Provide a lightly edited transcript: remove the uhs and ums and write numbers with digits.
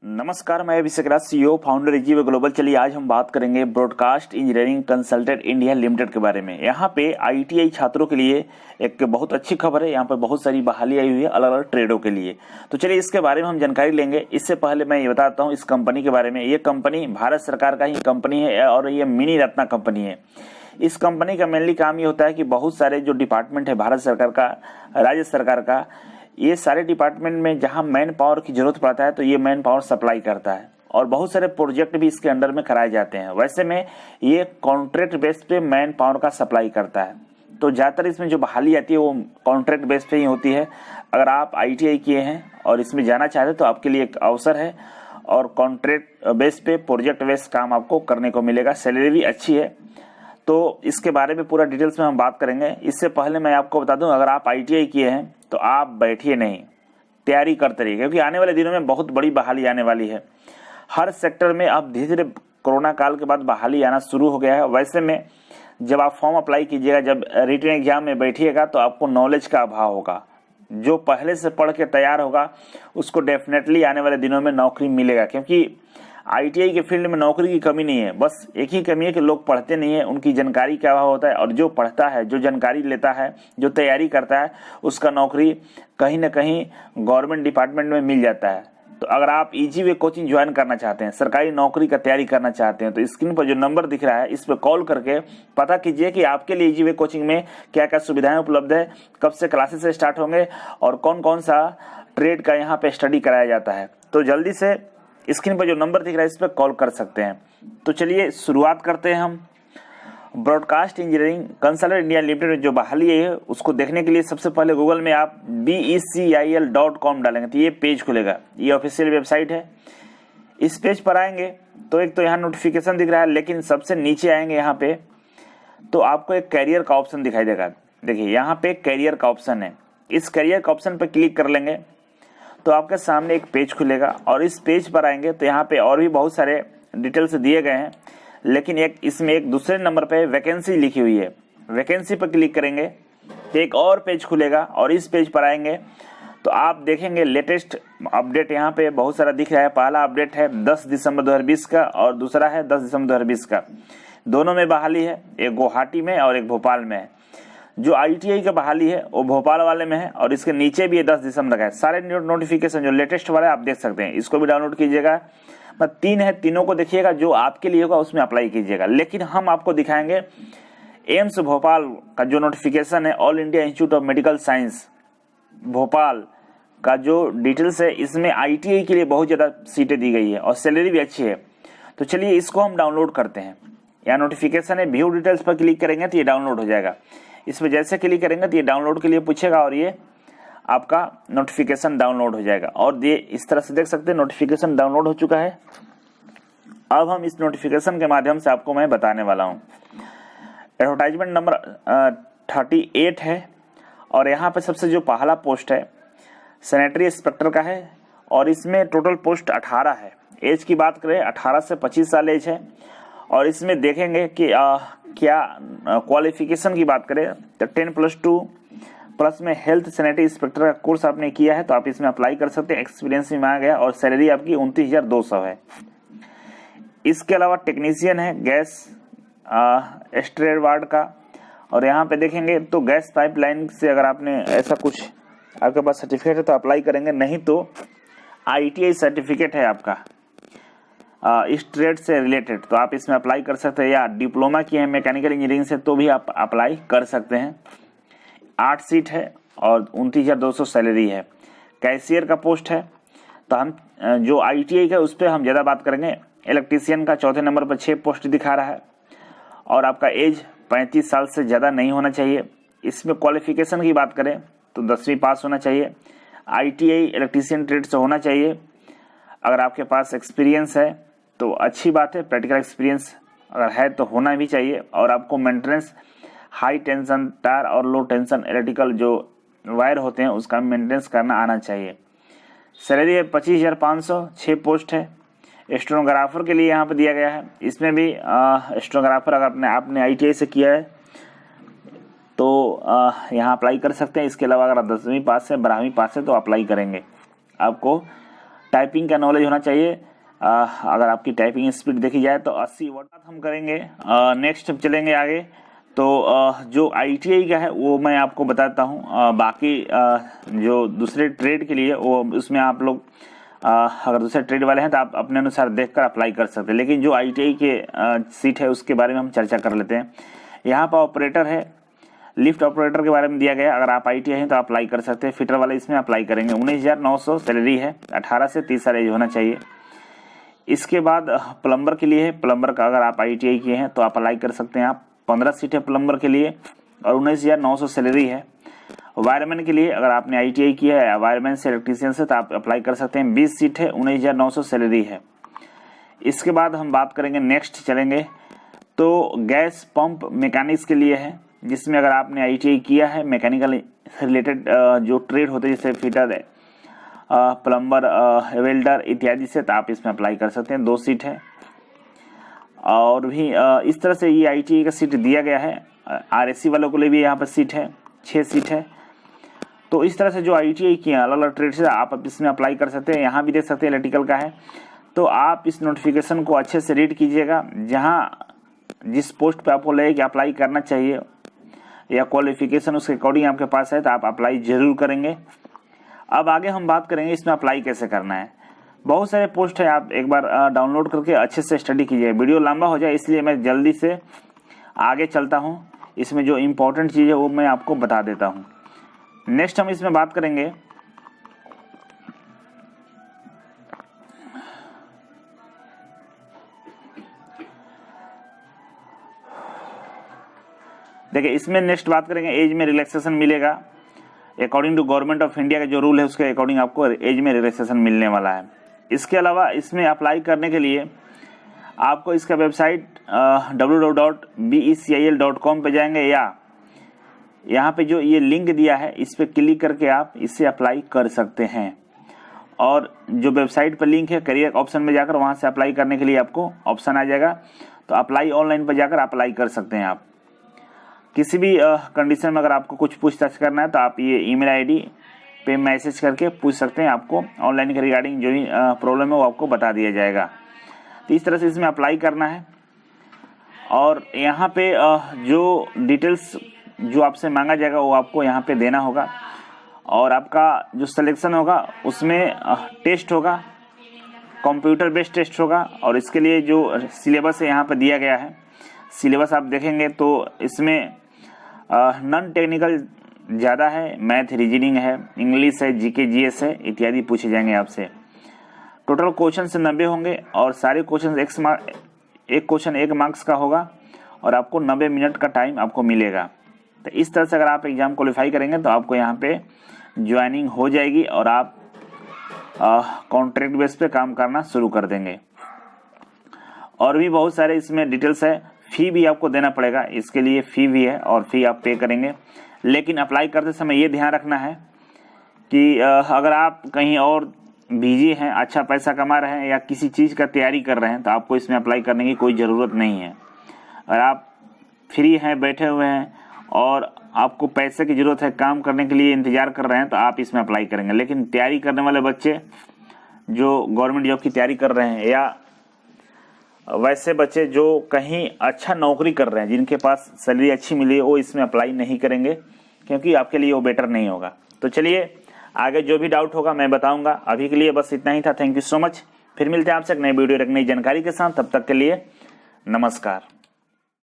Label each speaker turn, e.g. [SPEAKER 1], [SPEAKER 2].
[SPEAKER 1] नमस्कार, मैं अभिषेक राज, CEO founder इजीवे global. चलिए आज हम बात करेंगे broadcast engineering consultant India limited के बारे में। यहाँ पे आईटीआई छात्रों के लिए एक बहुत अच्छी खबर है। यहाँ पे बहुत सारी बहाली आई हुई है अलग अलग ट्रेडों के लिए। तो चलिए इसके बारे में हम जानकारी लेंगे। इससे पहले मैं ये बताता हूँ इस कंपनी के बारे में। ये कंपनी भारत सरकार का ही कंपनी है और ये मिनी रत्ना कंपनी है। इस कंपनी का मेनली काम ये होता है कि बहुत सारे जो डिपार्टमेंट है भारत सरकार का, राज्य सरकार का, ये सारे डिपार्टमेंट में जहां मैन पावर की जरूरत पड़ता है तो ये मैन पावर सप्लाई करता है और बहुत सारे प्रोजेक्ट भी इसके अंडर में कराए जाते हैं। वैसे में ये कॉन्ट्रैक्ट बेस पे मैन पावर का सप्लाई करता है। तो ज़्यादातर इसमें जो बहाली आती है वो कॉन्ट्रैक्ट बेस पे ही होती है। अगर आप आईटीआई किए हैं और इसमें जाना चाहते हैं तो आपके लिए एक अवसर है और कॉन्ट्रैक्ट बेस पे, प्रोजेक्ट बेस काम आपको करने को मिलेगा। सैलरी भी अच्छी है। तो इसके बारे में पूरा डिटेल्स में हम बात करेंगे। इससे पहले मैं आपको बता दूं, अगर आप आईटीआई किए हैं तो आप बैठिए नहीं, तैयारी करते रहिए, क्योंकि आने वाले दिनों में बहुत बड़ी बहाली आने वाली है। हर सेक्टर में अब धीरे धीरे कोरोना काल के बाद बहाली आना शुरू हो गया है। वैसे में जब आप फॉर्म अप्लाई कीजिएगा, जब रिटन एग्जाम में बैठिएगा तो आपको नॉलेज का अभाव होगा। जो पहले से पढ़ के तैयार होगा उसको डेफिनेटली आने वाले दिनों में नौकरी मिलेगा, क्योंकि आईटीआई के फील्ड में नौकरी की कमी नहीं है। बस एक ही कमी है कि लोग पढ़ते नहीं है, उनकी जानकारी का अभाव होता है। और जो पढ़ता है, जो जानकारी लेता है, जो तैयारी करता है, उसका नौकरी कहीं ना कहीं गवर्नमेंट डिपार्टमेंट में मिल जाता है। तो अगर आप इजीवे कोचिंग ज्वाइन करना चाहते हैं, सरकारी नौकरी का तैयारी करना चाहते हैं, तो स्क्रीन पर जो नंबर दिख रहा है इस पर कॉल करके पता कीजिए कि आपके लिए इजीवे कोचिंग में क्या क्या सुविधाएं उपलब्ध है, कब से क्लासेस स्टार्ट होंगे और कौन कौन सा ट्रेड का यहाँ पे स्टडी कराया जाता है। तो जल्दी से स्क्रीन पर जो नंबर दिख रहा है इस पर कॉल कर सकते हैं। तो चलिए शुरुआत करते हैं हम। Broadcast engineering consultant India limited में जो बहाली है उसको देखने के लिए सबसे पहले गूगल में आप becil.com डालेंगे तो ये पेज खुलेगा। ये ऑफिशियल वेबसाइट है। इस पेज पर आएंगे तो एक तो यहाँ नोटिफिकेशन दिख रहा है, लेकिन सबसे नीचे आएंगे यहाँ पे तो आपको एक कैरियर का ऑप्शन दिखाई देगा। देखिए यहाँ पे कैरियर का ऑप्शन है। इस कैरियर का ऑप्शन पर क्लिक कर लेंगे तो आपके सामने एक पेज खुलेगा और इस पेज पर आएंगे तो यहाँ पे और भी बहुत सारे डिटेल्स दिए गए हैं, लेकिन इसमें एक दूसरे नंबर पे वैकेंसी लिखी हुई है। वैकेंसी पर क्लिक करेंगे तो एक और पेज खुलेगा और इस पेज पर आएंगे तो आप देखेंगे लेटेस्ट अपडेट यहाँ पे बहुत सारा दिख रहा है। पहला अपडेट है 10 दिसंबर 2020 का और दूसरा है 10 दिसंबर 2020 का। दोनों में बहाली है, एक गुवाहाटी में और एक भोपाल में है। जो आईटीआई का बहाली है वो भोपाल वाले में है और इसके नीचे भी 10 दिसंबर का है। सारे नोटिफिकेशन जो लेटेस्ट वाला है आप देख सकते हैं, इसको भी डाउनलोड कीजिएगा। मतलब 3 है, तीनों को देखिएगा, जो आपके लिए होगा उसमें अप्लाई कीजिएगा। लेकिन हम आपको दिखाएंगे एम्स भोपाल का जो नोटिफिकेशन है, all India institute of medical science Bhopal का जो डिटेल्स है, इसमें आईटीआई के लिए बहुत ज़्यादा सीटें दी गई है और सैलरी भी अच्छी है। तो चलिए इसको हम डाउनलोड करते हैं। यहाँ नोटिफिकेशन है, व्यू डिटेल्स पर क्लिक करेंगे तो ये डाउनलोड हो जाएगा। इस पर जैसे क्लिक करेंगे तो ये डाउनलोड के लिए पूछेगा और ये आपका नोटिफिकेशन डाउनलोड हो जाएगा। और ये इस तरह से देख सकते हैं नोटिफिकेशन डाउनलोड हो चुका है। अब हम इस नोटिफिकेशन के माध्यम से आपको मैं बताने वाला हूँ। एडवर्टाइजमेंट नंबर 38 है और यहाँ पे सबसे जो पहला पोस्ट है सैनिटरी इंस्पेक्टर का है और इसमें टोटल पोस्ट 18 है। एज की बात करें 18 से 25 साल एज है। और इसमें देखेंगे कि क्या क्वालिफिकेशन की बात करें तो 10+2 प्लस में हेल्थ सैनिटरी इंस्पेक्टर का कोर्स आपने किया है तो आप इसमें अप्लाई कर सकते हैं। एक्सपीरियंस भी मांगा गया और सैलरी आपकी 29,200 है। इसके अलावा टेक्नीशियन है गैस स्ट्रेड वार्ड का। और यहाँ पे देखेंगे तो गैस पाइपलाइन से अगर आपने ऐसा कुछ आपके पास सर्टिफिकेट है तो अप्लाई करेंगे, नहीं तो आईटीआई सर्टिफिकेट है आपका इस ट्रेड से रिलेटेड तो आप इसमें अप्लाई कर सकते हैं। या डिप्लोमा किए हैं मैकेनिकल इंजीनियरिंग से तो भी आप अप्लाई कर सकते हैं। 8 सीट है और 29,200 सैलरी है। कैशियर का पोस्ट है तो हम जो आईटीआई का उस पर हम ज़्यादा बात करेंगे। इलेक्ट्रीशियन का चौथे नंबर पर 6 पोस्ट दिखा रहा है और आपका एज 35 साल से ज़्यादा नहीं होना चाहिए। इसमें क्वालिफिकेशन की बात करें तो 10वीं पास होना चाहिए। आईटीआई इलेक्ट्रीशियन ट्रेड से होना चाहिए। अगर आपके पास एक्सपीरियंस है तो अच्छी बात है, प्रैक्टिकल एक्सपीरियंस अगर है तो होना भी चाहिए। और आपको मेंटेनेंस हाई टेंशन तार और लो टेंशन इलेक्ट्रिकल जो वायर होते हैं उसका मेंटेनेंस करना आना चाहिए। सैलरी है 25,500, 6 पोस्ट है। स्टेनोग्राफर के लिए यहाँ पे दिया गया है। इसमें भी स्टेनोग्राफर अगर आपने आईटीआई से किया है तो यहाँ अप्लाई कर सकते हैं। इसके अलावा अगर आप 10वीं पास है, 12वीं पास है तो अप्लाई करेंगे। आपको टाइपिंग का नॉलेज होना चाहिए। अगर आपकी टाइपिंग स्पीड देखी जाए तो 80 वर्ड हम करेंगे। नेक्स्ट चलेंगे आगे। तो जो ITI का है वो मैं आपको बताता हूँ। बाकी जो दूसरे ट्रेड के लिए वो उसमें आप लोग अगर दूसरे ट्रेड वाले हैं तो आप अपने अनुसार देखकर अप्लाई कर सकते हैं, लेकिन जो ITI के सीट है उसके बारे में हम चर्चा कर लेते हैं। यहाँ पर ऑपरेटर है, लिफ्ट ऑपरेटर के बारे में दिया गया। अगर आप ITI हैं तो अप्लाई कर सकते हैं। फिटर वाले इसमें अप्लाई करेंगे। 19,900 सैलरी है। 18 से 30 साल एज होना चाहिए। इसके बाद प्लम्बर के लिए है। प्लम्बर का अगर आप ITI किए हैं तो आप अप्लाई कर सकते हैं। आप 15 सीट है प्लम्बर के लिए और 19,900 सैलरी है। वायरमैन के लिए अगर आपने ITI किया है वायरमैन से इलेक्ट्रीशियन से तो आप अप्लाई कर सकते हैं। 20 सीट है, 19,900 सैलरी है। इसके बाद हम बात करेंगे, नेक्स्ट चलेंगे तो गैस पंप मैकेनिक्स के लिए है, जिसमें अगर आपने ITI किया है मैकेनिकल रिलेटेड जो ट्रेड होते हैं जैसे फिटर है, प्लम्बर, वेल्डर इत्यादि से, तो आप इसमें अप्लाई कर सकते हैं। 2 सीट है। और भी इस तरह से ये ITI का सीट दिया गया है। RSC वालों के लिए भी यहाँ पर सीट है, 6 सीट है। तो इस तरह से जो ITI किए हैं अलग अलग ट्रेड से आप इसमें अप्लाई कर सकते हैं। यहाँ भी देख सकते हैं इलेक्ट्रिकल का है। तो आप इस नोटिफिकेशन को अच्छे से रीड कीजिएगा। जहाँ जिस पोस्ट पे आपको लगे कि अप्लाई करना चाहिए या क्वालिफिकेशन उसके अकॉर्डिंग आपके पास है तो आप अप्लाई जरूर करेंगे। अब आगे हम बात करेंगे इसमें अप्लाई कैसे करना है। बहुत सारे पोस्ट है, आप एक बार डाउनलोड करके अच्छे से स्टडी कीजिए। वीडियो लंबा हो जाए इसलिए मैं जल्दी से आगे चलता हूँ। इसमें जो इम्पोर्टेंट चीज़ है वो मैं आपको बता देता हूँ। नेक्स्ट हम इसमें बात करेंगे देखिए, इसमें नेक्स्ट बात करेंगे एज में रिलैक्सेशन मिलेगा। According to government of India का जो रूल है उसके अकॉर्डिंग आपको एज में रिलैक्सेशन मिलने वाला है। इसके अलावा इसमें अप्लाई करने के लिए आपको इसका वेबसाइट www.becil.com पे जाएंगे या यहाँ पे जो ये लिंक दिया है इस पे क्लिक करके आप इससे अप्लाई कर सकते हैं। और जो वेबसाइट पर लिंक है करियर ऑप्शन में जाकर वहाँ से अप्लाई करने के लिए आपको ऑप्शन आ जाएगा। तो अप्लाई ऑनलाइन पर जाकर अप्लाई कर सकते हैं। आप किसी भी कंडीशन में अगर आपको कुछ पूछताछ करना है तो आप ये ईमेल ID पे मैसेज करके पूछ सकते हैं। आपको ऑनलाइन के रिगार्डिंग जो भी प्रॉब्लम है वो आपको बता दिया जाएगा। तो इस तरह से इसमें अप्लाई करना है। और यहाँ पे जो डिटेल्स जो आपसे मांगा जाएगा वो आपको यहाँ पे देना होगा। और आपका जो सिलेक्शन होगा उसमें टेस्ट होगा, कंप्यूटर बेस्ड टेस्ट होगा। और इसके लिए जो सिलेबस है यहाँ पे दिया गया है, सिलेबस आप देखेंगे तो इसमें नॉन टेक्निकल ज़्यादा है, मैथ रीजनिंग है, इंग्लिश है, GK GS है इत्यादि पूछे जाएंगे आपसे। टोटल क्वेश्चन से 90 होंगे और सारे क्वेश्चन एक क्वेश्चन 1 मार्क्स का होगा और आपको 90 मिनट का टाइम आपको मिलेगा। तो इस तरह से अगर आप एग्जाम क्वालिफाई करेंगे तो आपको यहाँ पे ज्वाइनिंग हो जाएगी और आप कॉन्ट्रैक्ट बेस पे काम करना शुरू कर देंगे। और भी बहुत सारे इसमें डिटेल्स है। फ़ी भी आपको देना पड़ेगा, इसके लिए फ़ी भी है और फ़ी आप पे करेंगे। लेकिन अप्लाई करते समय ये ध्यान रखना है कि अगर आप कहीं और बिजी हैं, अच्छा पैसा कमा रहे हैं या किसी चीज़ का तैयारी कर रहे हैं तो आपको इसमें अप्लाई करने की कोई ज़रूरत नहीं है। अगर आप फ्री हैं, बैठे हुए हैं और आपको पैसे की ज़रूरत है, काम करने के लिए इंतज़ार कर रहे हैं तो आप इसमें अप्लाई करेंगे। लेकिन तैयारी करने वाले बच्चे जो गवर्नमेंट जॉब की तैयारी कर रहे हैं या वैसे बच्चे जो कहीं अच्छा नौकरी कर रहे हैं, जिनके पास सैलरी अच्छी मिली है, वो इसमें अप्लाई नहीं करेंगे क्योंकि आपके लिए वो बेटर नहीं होगा। तो चलिए आगे जो भी डाउट होगा मैं बताऊंगा। अभी के लिए बस इतना ही था। Thank you so much. फिर मिलते हैं आपसे एक नई वीडियो, एक नई जानकारी के साथ। तब तक के लिए नमस्कार।